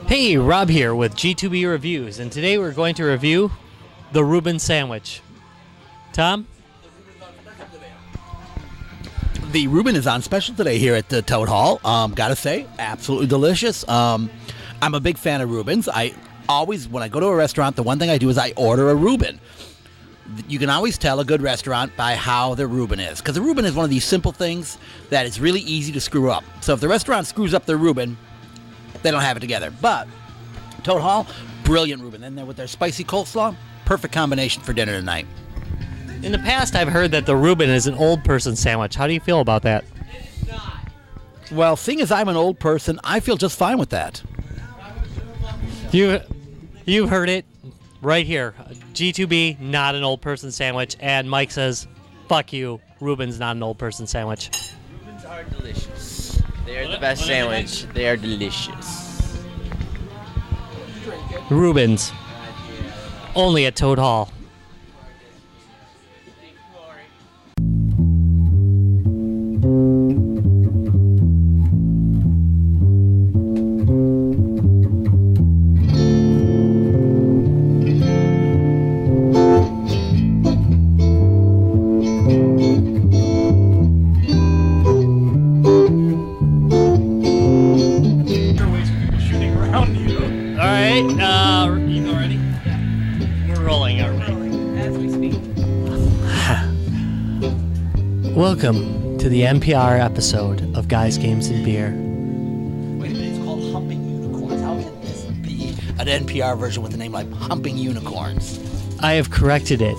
Hey, Rob here with G2B Reviews, and today we're going to review the Reuben sandwich. Tom? The Reuben is on special today here at the Toad Hall. Gotta say, absolutely delicious. I'm a big fan of Reubens. I always, when I go to a restaurant, the one thing I do is I order a Reuben. You can always tell a good restaurant by how their Reuben is, because the Reuben is one of these simple things that is really easy to screw up. So if the restaurant screws up their Reuben, they don't have it together. But Toad Hall, brilliant Reuben. And then with their spicy coleslaw, perfect combination for dinner tonight. In the past, I've heard that the Reuben is an old person sandwich. How do you feel about that? It's not. Well, seeing as I'm an old person, I feel just fine with that. You heard it right here. G2B, not an old person sandwich. And Mike says, fuck you, Reuben's not an old person sandwich. Reubens are delicious. They are the best sandwich. They are delicious. Reuben's. Only at Toad Hall. Welcome to the NPR episode of Guys, Games, and Beer. Wait a minute, it's called Humping Unicorns. How can this be an NPR version with a name like Humping Unicorns? I have corrected it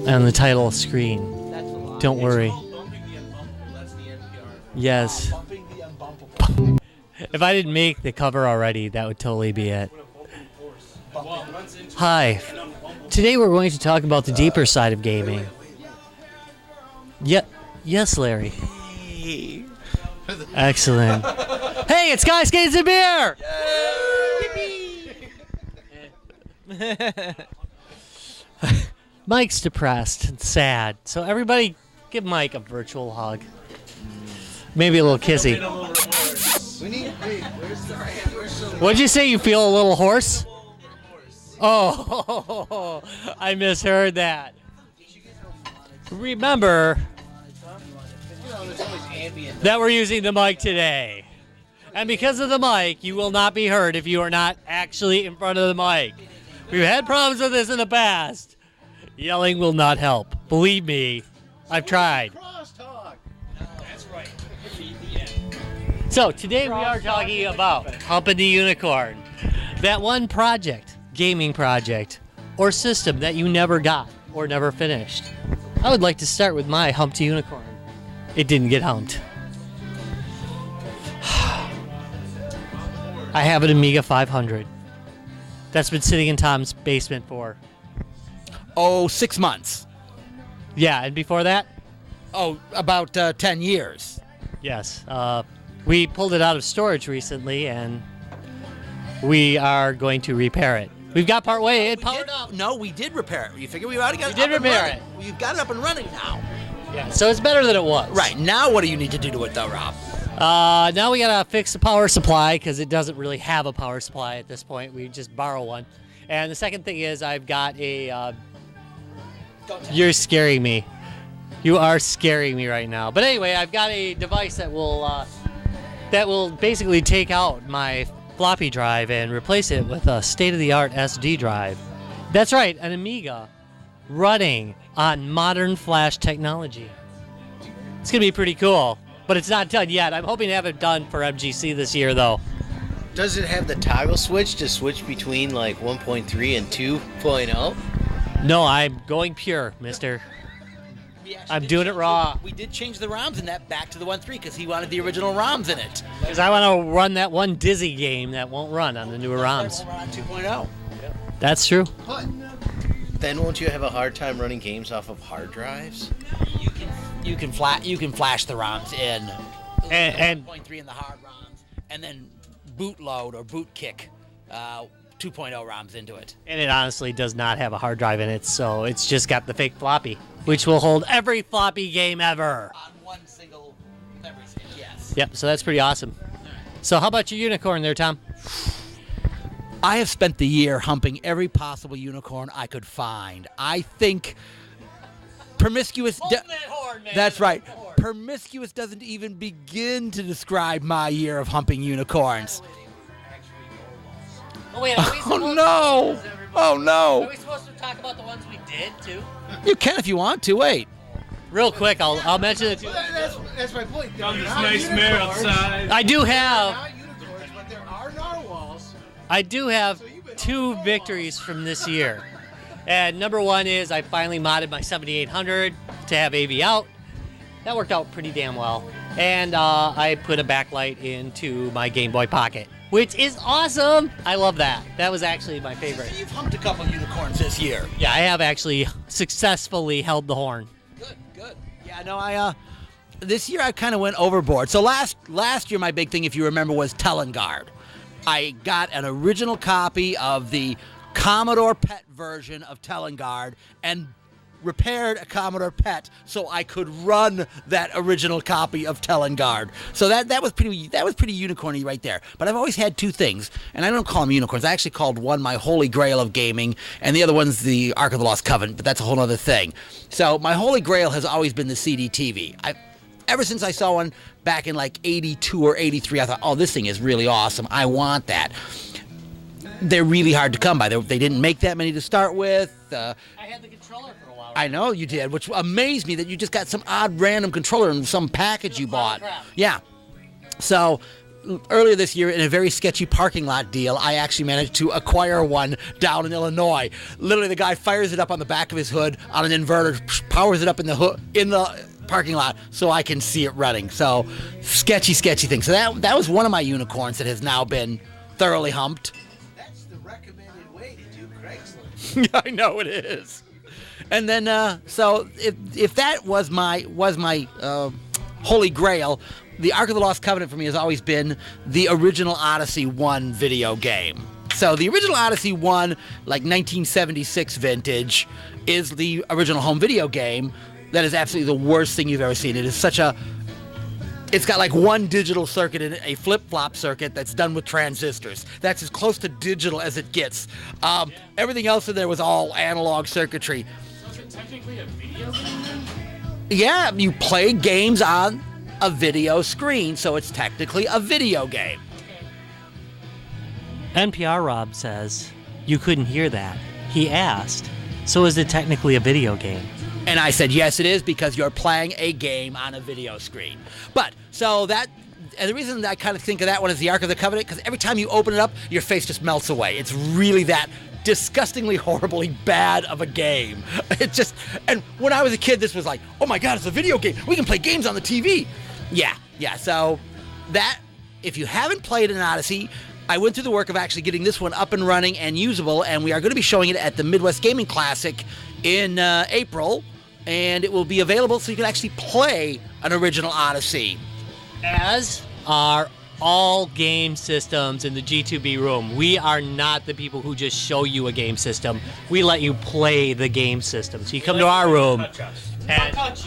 on the title screen. That's a lie. Don't worry. Bumping the Unbumpable, that's the NPR. Yes. Bumping the Unbumpable. If I didn't make the cover already, that would totally be it. Hi. Today we're going to talk about the deeper side of gaming. Yes, Larry. Hey. Excellent. Hey, it's Guys, Games, and Beer! Mike's depressed and sad, so everybody give Mike a virtual hug. Maybe a little kissy. What'd you say? You feel a little hoarse? Oh, I misheard that. Remember that we're using the mic today. And because of the mic, you will not be heard if you are not actually in front of the mic. We've had problems with this in the past. Yelling will not help. Believe me, I've tried. That's right. So today we are talking about Humping the Unicorn. That one project, gaming project, or system that you never got or never finished. I would like to start with my Humped Unicorn. It didn't get humped. I have an Amiga 500. That's been sitting in Tom's basement for... 6 months. Yeah, and before that? About 10 years. Yes. We pulled it out of storage recently, and we are going to repair it. We've got part way. It powered up. No, we did repair it. You figure we already got it We did up and repair running. You've got it up and running now. Yeah. So it's better than it was. Right. Now what do you need to do to it, though, Rob? Now we gotta fix the power supply because it doesn't really have a power supply at this point. We just borrow one. And the second thing is I've got a... You're scaring me. You are scaring me right now. But anyway, I've got a device that will basically take out my floppy drive and replace it with a state-of-the-art SD drive. That's right, an Amiga running on modern flash technology. It's gonna be pretty cool, but it's not done yet. I'm hoping to have it done for MGC this year, though. Does it have the toggle switch to switch between like 1.3 and 2.0? No, I'm going pure, mister. I'm doing it raw. We did change the ROMs in that back to the 1.3 because he wanted the original ROMs in it. Because I want to run that one Dizzy game that won't run on the newer ROMs. We're on 2.0. That's true. Then won't you have a hard time running games off of hard drives? You can flash the ROMs in And 1.3 in the hard ROMs, and then bootload or bootkick 2.0 ROMs into it. And it honestly does not have a hard drive in it, so it's just got the fake floppy, which will hold every floppy game ever. On one single memory stick, yes. Yep, so that's pretty awesome. So how about your unicorn there, Tom? I have spent the year humping every possible unicorn I could find. I think promiscuous... Hold that horn, man. That's right. Hold the horn. Promiscuous doesn't even begin to describe my year of humping unicorns. Oh, wait, are we Oh, supposed no. Oh, Are no. we supposed to talk about the ones we did, too? You can if you want to. Wait. Real quick, I'll mention it. That's my point. Found this nice mare outside. I do have... Not unicorns, but there are narwhals. I do have 2 victories from this year. And number 1 is I finally modded my 7800 to have AV out. That worked out pretty damn well. And I put a backlight into my Game Boy Pocket, which is awesome. I love that. That was actually my favorite. You've humped a couple unicorns this year. Yeah, I have actually successfully held the horn. Good. Yeah, no, this year I kind of went overboard. So last year my big thing, if you remember, was Telengard. I got an original copy of the Commodore PET version of Telengard and repaired a Commodore PET so I could run that original copy of Telengard. So that was pretty unicorny right there. But I've always had 2 things, and I don't call them unicorns. I actually called one my holy grail of gaming, and the other one's the Ark of the Lost Covenant, but that's a whole other thing. So my holy grail has always been the CD-TV. Ever since I saw one back in like 82 or 83, I thought, oh, this thing is really awesome. I want that. They're really hard to come by. They didn't make that many to start with. I had the controller for a while. I know you did, which amazed me that you just got some odd random controller in some package you bought. Crap. Yeah. So earlier this year, in a very sketchy parking lot deal, I actually managed to acquire one down in Illinois. Literally, the guy fires it up on the back of his hood on an inverter, powers it up in the parking lot so I can see it running. So sketchy thing. So that was one of my unicorns that has now been thoroughly humped. That's the recommended way to do Craigslist. I know it is. And then, so if that was my holy grail, the Ark of the Lost Covenant for me has always been the original Odyssey 1 video game. So the original Odyssey 1, like 1976 vintage, is the original home video game that is absolutely the worst thing you've ever seen. It is it's got like one digital circuit and a flip-flop circuit that's done with transistors. That's as close to digital as it gets. Everything else in there was all analog circuitry. So is it technically a video game then? Yeah, you play games on a video screen, so it's technically a video game. NPR Rob says, you couldn't hear that. He asked, so is it technically a video game? And I said, yes, it is, because you're playing a game on a video screen. But, so that, and the reason that I kind of think of that one as the Ark of the Covenant, because every time you open it up, your face just melts away. It's really that disgustingly, horribly bad of a game. It just, and when I was a kid, this was like, oh my God, it's a video game. We can play games on the TV. Yeah, so that, if you haven't played an Odyssey, I went through the work of actually getting this one up and running and usable, and we are going to be showing it at the Midwest Gaming Classic in April. And it will be available so you can actually play an original Odyssey. As are all game systems in the G2B room. We are not the people who just show you a game system. We let you play the game system. So you come to our room and touch.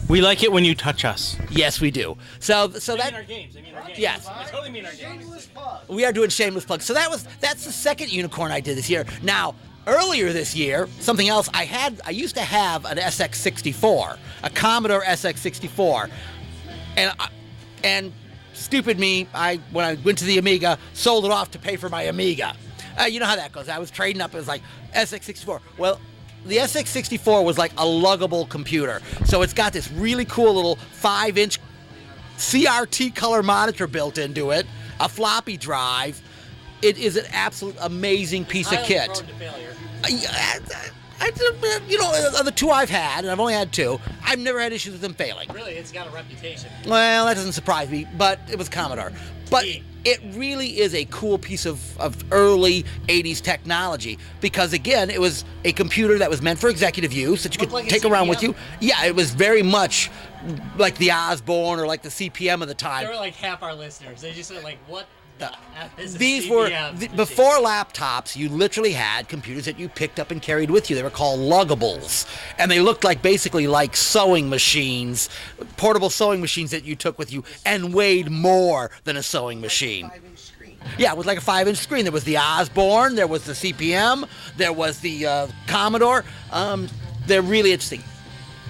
We like it when you touch us. Yes, we do. So I that mean our games. yes, I totally mean our games. we are doing shameless plugs. So that's the second unicorn I did this year. Now, earlier this year, something else I used to have an SX64, a Commodore SX64, and stupid me, when I went to the Amiga, sold it off to pay for my Amiga. You know how that goes. I was trading up. It was like SX64. Well, the SX64 was like a luggable computer, so it's got this really cool little 5-inch CRT color monitor built into it, a floppy drive. It is an absolute amazing piece of kit. Prone to failure. You know, of the 2 I've had, and I've only had 2, I've never had issues with them failing. Really, it's got a reputation. Well, that doesn't surprise me, but it was Commodore. But it really is a cool piece of early 80s technology because, again, it was a computer that was meant for executive use that you could take around with you. Yeah, it was very much like the Osborne or like the CPM of the time. They were like half our listeners. They just were like, what the F is a These CPM were, machine? before laptops, you literally had computers that you picked up and carried with you. They were called luggables. And they looked like basically like sewing machines, portable sewing machines that you took with you and weighed more than a sewing machine. 5-inch screen. Yeah, with like a 5-inch screen. There was the Osborne, there was the CPM, there was the Commodore. They're really interesting.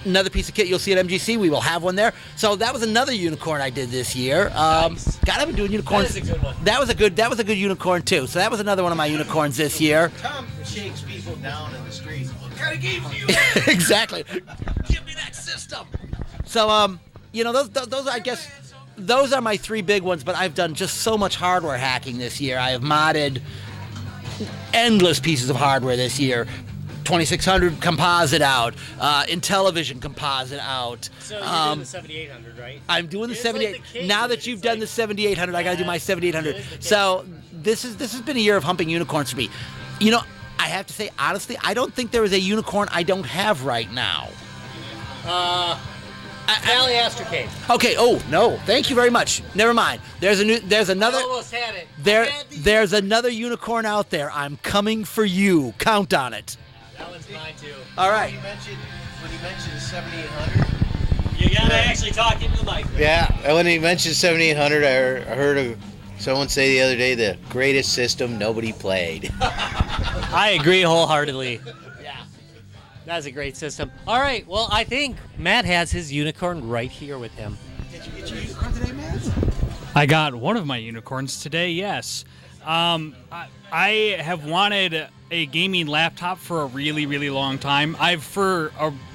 Another piece of kit you'll see at MGC. We will have one there. So that was another unicorn I did this year. Nice. God, I've been doing unicorns. That is a good one. That was a good unicorn too. So that was another one of my unicorns this year. Tom shakes people down in the street. What kind of games do you Exactly. Give me that system. So those I guess those are my 3 big ones. But I've done just so much hardware hacking this year. I have modded endless pieces of hardware this year. 2600 composite out, Intellivision composite out. So you're doing the 7800, right? I'm doing the It's 78. like the cake, Now that you've done the 7800, I got to do my 7800. So this has been a year of humping unicorns for me. I have to say honestly, I don't think there is a unicorn I don't have right now. Valley Astrocade. Okay. Oh no, thank you very much. Never mind. There's another. I almost had it. There's another unicorn out there. I'm coming for you. Count on it. That one's mine too. All right. When he mentioned 7800. You gotta actually talk into the mic. Yeah, and when he mentioned 7800, I heard someone say the other day the greatest system nobody played. I agree wholeheartedly. Yeah. That's a great system. All right, well, I think Matt has his unicorn right here with him. Did you get your unicorn today, Matt? I got one of my unicorns today, yes. I have wanted a gaming laptop for a really, really long time. I've for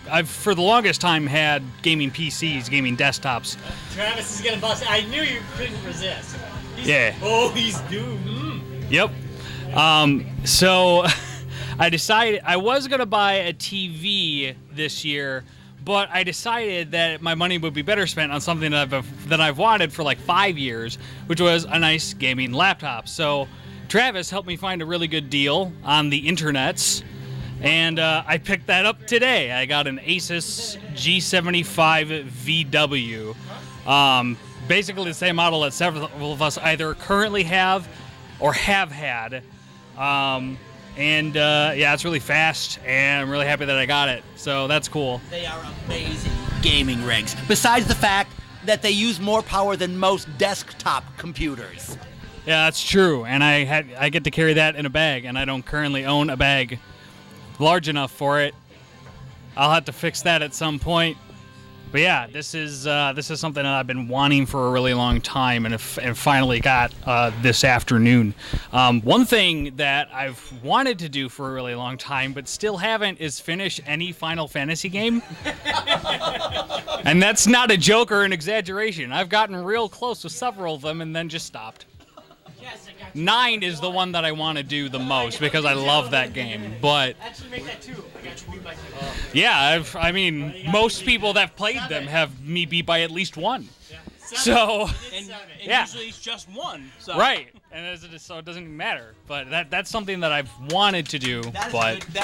the longest time had gaming PCs, gaming desktops. Travis is gonna bust. I knew you couldn't resist. He's doomed. Yep. So I decided I was gonna buy a TV this year, but I decided that my money would be better spent on something that I've wanted for like 5 years, which was a nice gaming laptop. So Travis helped me find a really good deal on the internets, and I picked that up today. I got an Asus G75 VW. Basically the same model that several of us either currently have or have had. It's really fast, and I'm really happy that I got it. So that's cool. They are amazing gaming rigs. Besides the fact that they use more power than most desktop computers. Yeah, that's true. And I get to carry that in a bag, and I don't currently own a bag large enough for it. I'll have to fix that at some point. But yeah, this is something that I've been wanting for a really long time, and finally got this afternoon. One thing that I've wanted to do for a really long time, but still haven't, is finish any Final Fantasy game. And that's not a joke or an exaggeration. I've gotten real close with several of them and then just stopped. 9 is the one that I want to do the most because I love that game. But Actually, make that 2. I got you beat by 2. yeah, most people that played them have me beat by at least 1. So yeah, usually it's just 1. So. Right, and so it doesn't even matter. But that's something that I've wanted to do, That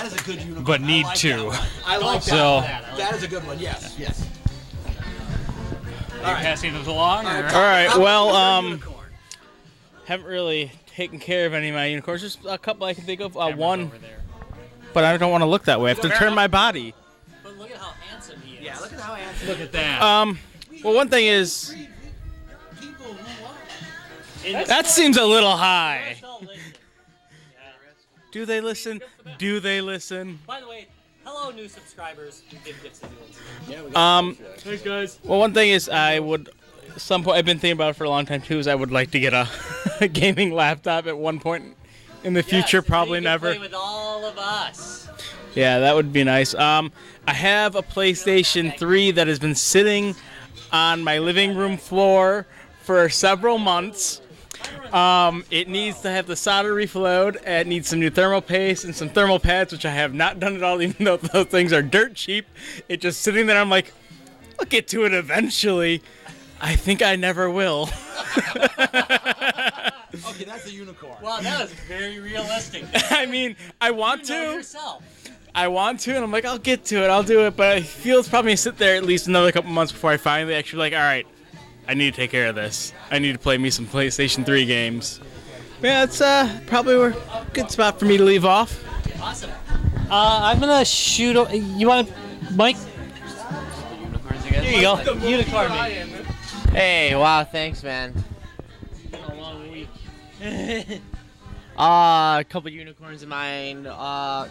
is a good unicorn. but need I like to. that one. I like So that is a good one. Yes. are you passing it along? Or? All right. Well, Unicorn. haven't really taken care of any of my unicorns. Just a couple I can think of. Camera's One, over there. but I don't want to look that way. I have to turn my body. But look at how handsome he is. Yeah, look at how handsome. Look at that. Well, one thing is that seems a little high. Do they listen? Do they listen? By the way, hello, new subscribers. We give gifts to new ones. Thanks, guys. Well, one thing is I would. At some point, I've been thinking about it for a long time too. Is I would like to get a gaming laptop at one point in the future. Yes, Probably so you can never. Play with all of us. Yeah, that would be nice. I have a PlayStation 3 that has been sitting on my living room floor for several months. It needs to have the solder reflowed. It needs some new thermal paste and some thermal pads, which I have not done at all, even though those things are dirt cheap. It's just sitting there. I'm like, I'll get to it eventually. I think I never will. Okay, that's a unicorn. Wow, that was very realistic. I mean, I want You know to. yourself. I want to, and I'm like, I'll get to it. I'll do it. But I feel it's probably going to sit there at least another couple months before I finally actually like, all right, I need to take care of this. I need to play me some PlayStation 3 games. Yeah, it's probably a good spot for me to leave off. Awesome. I'm gonna shoot. You want to, Mike? Here you go. Unicorn. Hey, wow, thanks, man. Been a long week. A couple unicorns in mine. I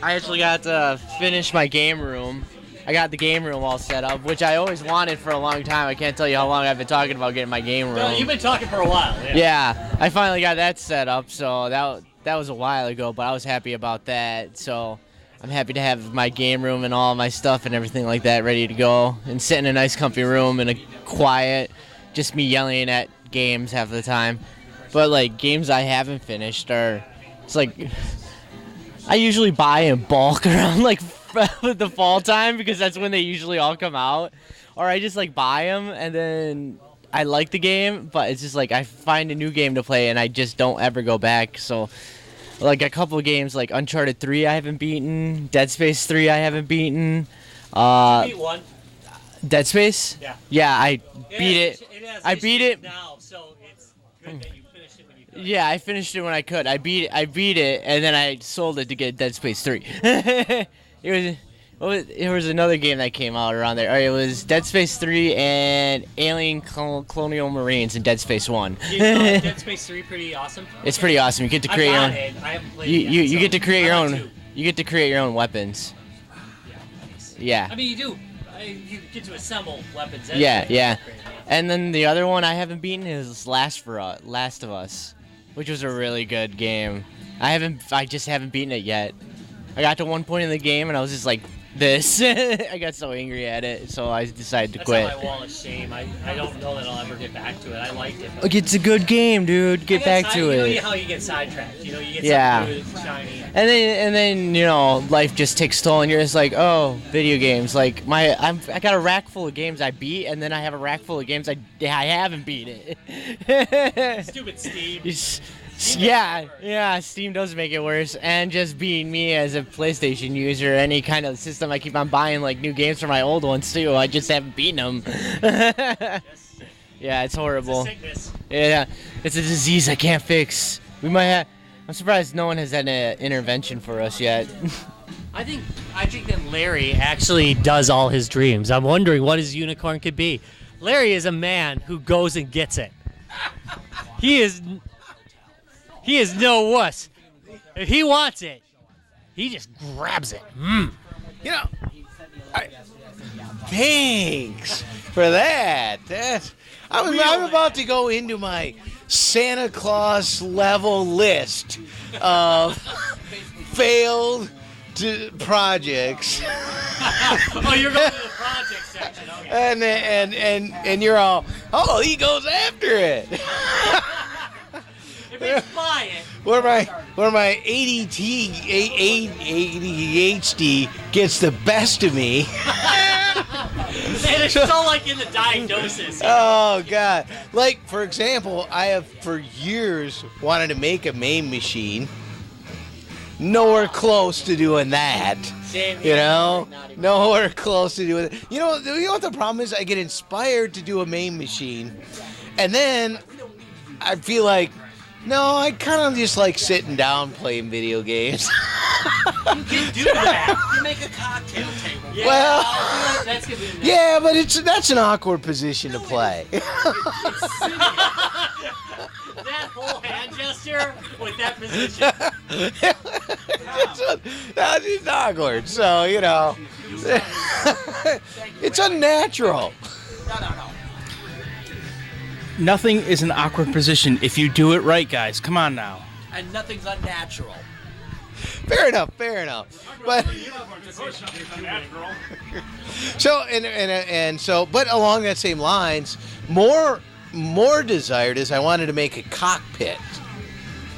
actually got to finish my game room. I got the game room all set up, which I always wanted for a long time. I can't tell you how long I've been talking about getting my game room. No, you've been talking for a while. Yeah, I finally got that set up, so that was a while ago, but I was happy about that. So I'm happy to have my game room and all my stuff and everything like that ready to go and sit in a nice comfy room in a quiet, just me yelling at games half the time. But like games I haven't finished it's like I usually buy in bulk around like the fall time because that's when they usually all come out, or I just like buy them and then I like the game, but it's just like I find a new game to play and I just don't ever go back. So like a couple of games like Uncharted 3 I haven't beaten, Dead Space 3 I haven't beaten. You beat one. Dead Space? Yeah. Yeah, I beat it. I beat it. Now, so it's good that you finished it when you could. Yeah, I finished it when I could. I beat it, and then I sold it to get Dead Space 3. It was another game that came out around there. It was Dead Space 3 and Alien Colonial Marines and Dead Space 1. Dead Space 3 pretty awesome? It's pretty awesome. You get to create your own. I haven't played it yet, You get to create your I own. want to. You get to create your own weapons. Yeah. I mean, you do. You get to assemble weapons. Yeah. And then the other one I haven't beaten is Last of Us, which was a really good game. I just haven't beaten it yet. I got to one point in the game and I was just like this. I got so angry at it, so I decided to quit. That's on my wall of shame. I don't know that I'll ever get back to it. I liked it. Like, it's a good game, dude. Get back to it. You know how you get sidetracked. You get something good, shiny. And then life just takes toll, and you're just like, oh, video games. Like I got a rack full of games I beat, and then I have a rack full of games I haven't beat it. Stupid Steve. Yeah, Steam does make it worse, and just being me as a PlayStation user, any kind of system, I keep on buying like new games for my old ones too. I just haven't beaten them. Yeah, it's horrible. It's a sickness. Yeah, it's a disease I can't fix. I'm surprised no one has had an intervention for us yet. I think that Larry actually does all his dreams. I'm wondering what his unicorn could be. Larry is a man who goes and gets it. He is no wuss. If he wants it, he just grabs it. Thanks for that. I'm about to go into my Santa Claus level list of failed projects. Oh, you're going to the project section. Okay. And you're all, oh, he goes after it. If it's buy it. Where my ADHD gets the best of me. And it's still like in the diagnosis. Oh God! Like for example, I have for years wanted to make a main machine. Nowhere close to doing that. You know, nowhere close to doing it. You know what the problem is? I get inspired to do a main machine, and then I feel like, no, I kind of just like sitting down playing video games. You can do that. You make a cocktail table. Yeah, Well, that's gonna be yeah, but that's an awkward position to play. that whole hand gesture with that position. It's awkward, so it's unnatural. No. Nothing is an awkward position if you do it right, guys. Come on now. And nothing's unnatural. Fair enough. But but along that same lines, more desired is I wanted to make a cockpit.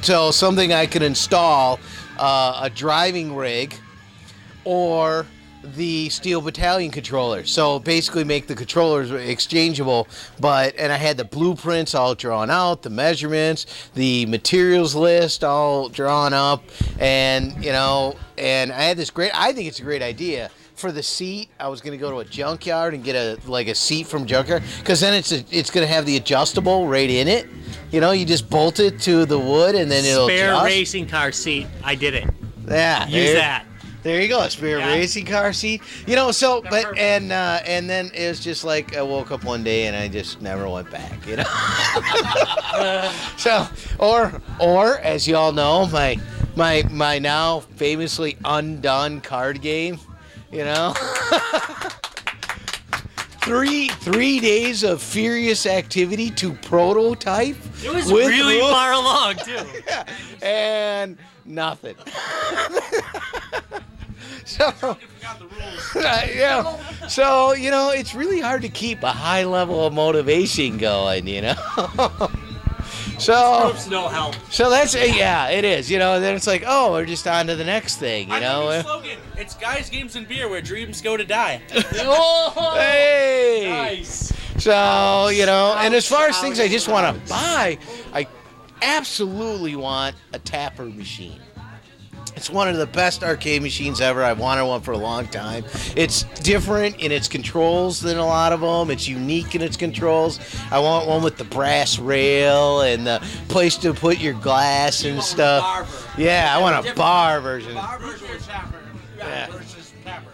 So something I could install a driving rig or the Steel Battalion controller. So basically make the controllers exchangeable, and I had the blueprints all drawn out, the measurements, the materials list all drawn up, and I had this I think it's a great idea. For the seat, I was going to go to a junkyard and get a seat from junkyard, because then it's going to have the adjustable right in it. You just bolt it to the wood and then it'll Spare adjust. racing car seat. I did it. Yeah. Use that. There you go, a spare racing car seat. You know, so but and then it was just like I woke up one day and I just never went back. You know. So or as you all know, my now famously undone card game. You know. 3 days of furious activity to prototype. It was really far along too. Yeah, and nothing. So, yeah. So, you know, it's really hard to keep a high level of motivation going, you know. So, no help. So that's it is. You know, then it's like, oh, we're just on to the next thing, you know. The slogan. It's guys, games, and beer where dreams go to die. Oh, hey. nice. So, you know, and as far as things I just want to buy, I absolutely want a tapper machine. It's one of the best arcade machines ever. I've wanted one for a long time. It's different in its controls than a lot of them. It's unique in its controls. I want one with the brass rail and the place to put your glass and stuff. Yeah, I want a bar version. Bar version or tapper. Yeah. Versus tapper.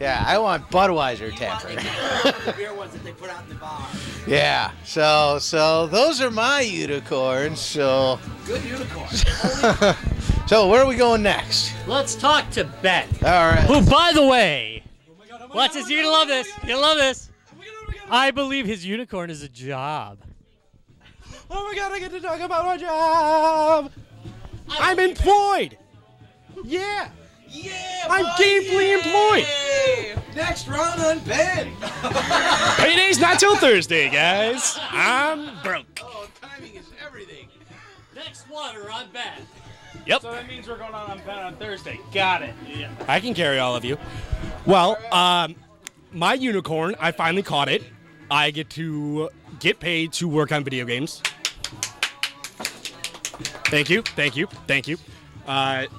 Yeah, I want Budweiser tapper. The beer ones that they put out in the bar. Yeah, so those are my unicorns. So Good unicorn. So where are we going next? Let's talk to Ben. All right. Who, by the way, watch this. You're gonna love this. You're gonna love this. I believe his unicorn is a job. Oh my god, I get to talk about my job. I'm employed. Yeah. Yeah, I'm gainfully employed. Next run on Ben. Payday's not till Thursday, guys. I'm broke. Oh, timing is everything. Next water on Ben. Yep. So that means we're going on Ben on Thursday. Got it. Yeah. I can carry all of you. Well, my unicorn, I finally caught it. I get to get paid to work on video games. Thank you.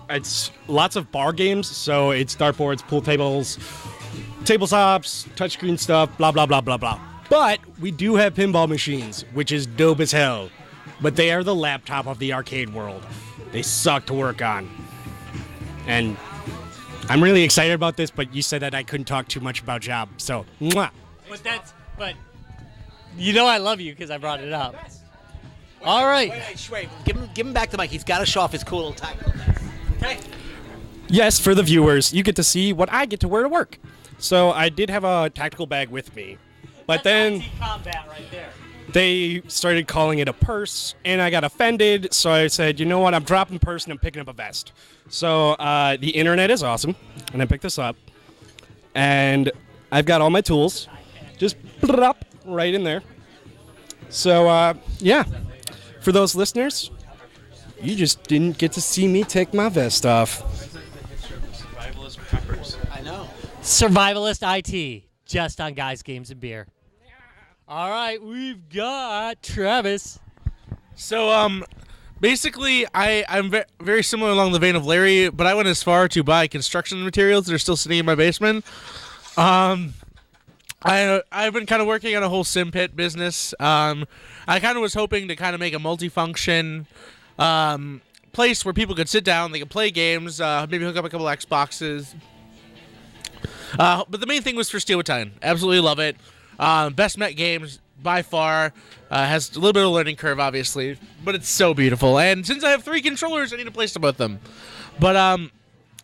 It's lots of bar games, so it's dartboards, pool tables, tabletops, touchscreen stuff, blah, blah, blah, blah, blah. But we do have pinball machines, which is dope as hell. But they are the laptop of the arcade world. They suck to work on. And I'm really excited about this, but you said that I couldn't talk too much about job, so mwah. But you know I love you because I brought it up. All right. Wait. Give him back the mic. He's got to show off his cool little tactical thing. Okay. Yes, for the viewers, you get to see what I get to wear to work. So I did have a tactical bag with me, but then IT combat right there. they started calling it a purse, and I got offended, so I said, you know what, I'm dropping purse and I'm picking up a vest. So the internet is awesome, and I picked this up, and I've got all my tools, just plop right in there. So, yeah, for those listeners, you just didn't get to see me take my vest off. I know. Survivalist IT, just on Guys, Games, and Beer. All right, we've got Travis. So, basically, I'm very similar along the vein of Larry, but I went as far to buy construction materials that are still sitting in my basement. I've been kind of working on a whole sim pit business. I kind of was hoping to kind of make a multifunction place where people could sit down, they could play games, maybe hook up a couple Xboxes. But the main thing was for Steel Battalion. Absolutely love it. Best Met games by far. Has a little bit of a learning curve, obviously, but it's so beautiful. And since I have 3 controllers, I need a place to put them. But I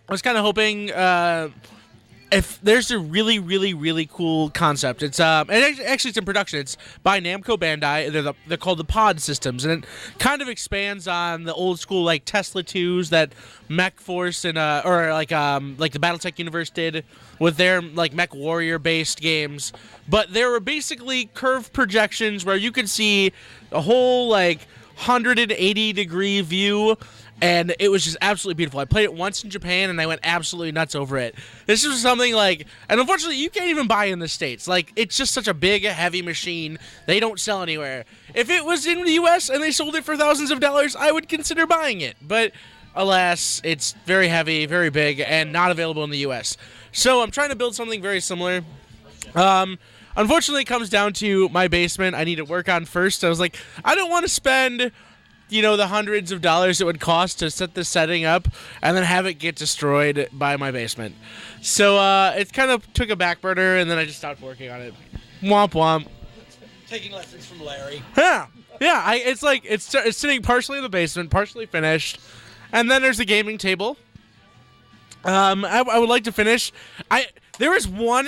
was kind of hoping if there's a really, really, really cool concept. It's and actually it's in production. It's by Namco Bandai. They're called the Pod Systems, and it kind of expands on the old school like Tesla 2s that Mech Force and or like the BattleTech Universe did with their like Mech Warrior based games. But there were basically curved projections where you could see a whole like 180-degree view. And it was just absolutely beautiful. I played it once in Japan, and I went absolutely nuts over it. This was something like, and unfortunately, you can't even buy in the States. Like, it's just such a big, heavy machine. They don't sell anywhere. If it was in the U.S. and they sold it for thousands of dollars, I would consider buying it. But alas, it's very heavy, very big, and not available in the U.S. So I'm trying to build something very similar. Unfortunately, it comes down to my basement. I need to work on first. I was like, I don't want to spend the hundreds of dollars it would cost to set this setting up and then have it get destroyed by my basement. So it kind of took a back burner, and then I just stopped working on it. Womp womp. Taking lessons from Larry. Yeah. It's sitting partially in the basement, partially finished, and then there's a gaming table. I would like to finish. There was one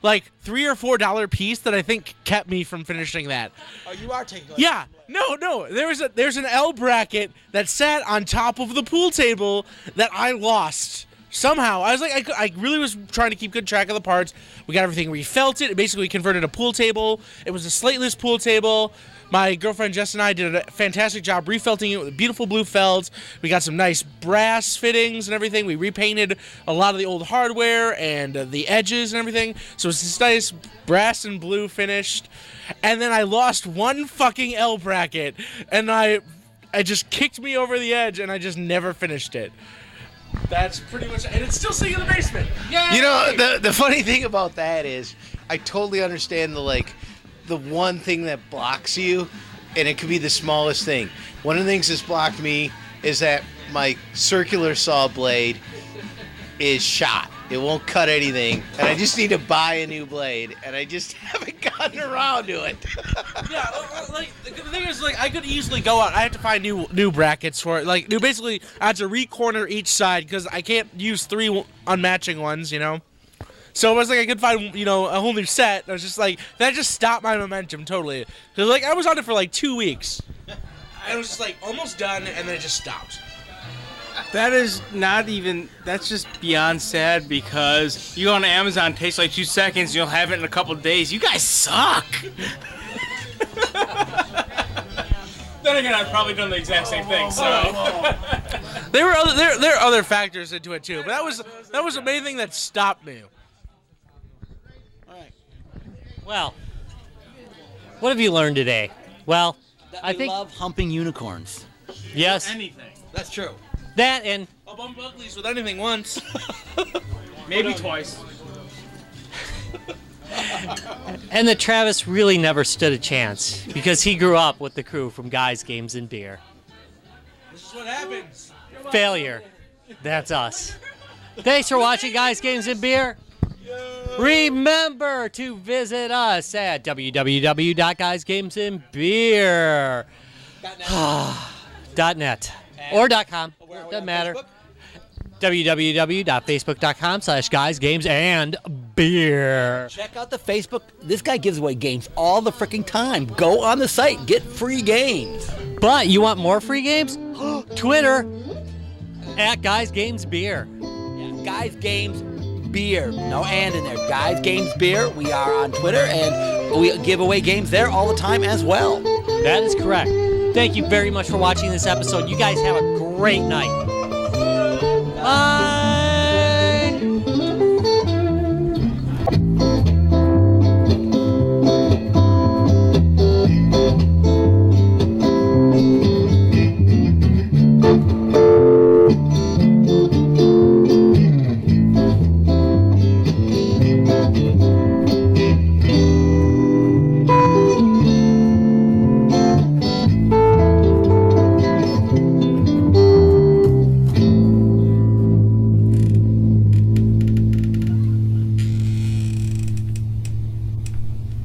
like $3 or $4 piece that I think kept me from finishing that. Oh, you are taking lessons. Yeah. No. There's an L bracket that sat on top of the pool table that I lost. Somehow, I was like, I really was trying to keep good track of the parts. We got everything refelted. It basically converted a pool table. It was a slateless pool table. My girlfriend Jess and I did a fantastic job refelting it with beautiful blue felt. We got some nice brass fittings and everything. We repainted a lot of the old hardware and the edges and everything. So it's this nice brass and blue finished. And then I lost one fucking L bracket, and I just kicked me over the edge, and I just never finished it. That's pretty much, and it's still sitting in the basement. Yay! The funny thing about that is, I totally understand the one thing that blocks you, and it could be the smallest thing. One of the things that's blocked me is that my circular saw blade is shot. It won't cut anything, and I just need to buy a new blade, and I just haven't gotten around to it. Yeah, the thing is, I could easily go out. I have to find new brackets for it. Basically, I have to re-corner each side because I can't use 3 unmatching ones, So I was like, I could find, a whole new set. I was just like, that just stopped my momentum totally. Because, I was on it for 2 weeks. I was just almost done, and then it just stopped. That is not even, that's just beyond sad, because you go on Amazon, it takes 2 seconds, you'll have it in a couple of days. You guys suck! Then again, I've probably done the exact same thing, so. There are other factors into it too, but that was the main thing that stopped me. Well, what have you learned today? Well, I think love humping unicorns. yes, Anything. That's true. that and I'll bump uglies with anything once. Maybe twice. and that Travis really never stood a chance because he grew up with the crew from Guys, Games, and Beer. This is what happens. Failure. That's us. Thanks for watching Guys, Games, and Beer. Remember to visit us at www.guysgamesandbeer.net or .com. Doesn't matter. www.facebook.com/guysgamesandbeer. Check out the Facebook. This guy gives away games all the freaking time. Go on the site. Get free games. But you want more free games? Twitter at Guys Games Beer. Yeah, Guys Games Beer. No and in there. Guys Games Beer. We are on Twitter, and we give away games there all the time as well. That is correct. Thank you very much for watching this episode. You guys have a great night. Bye.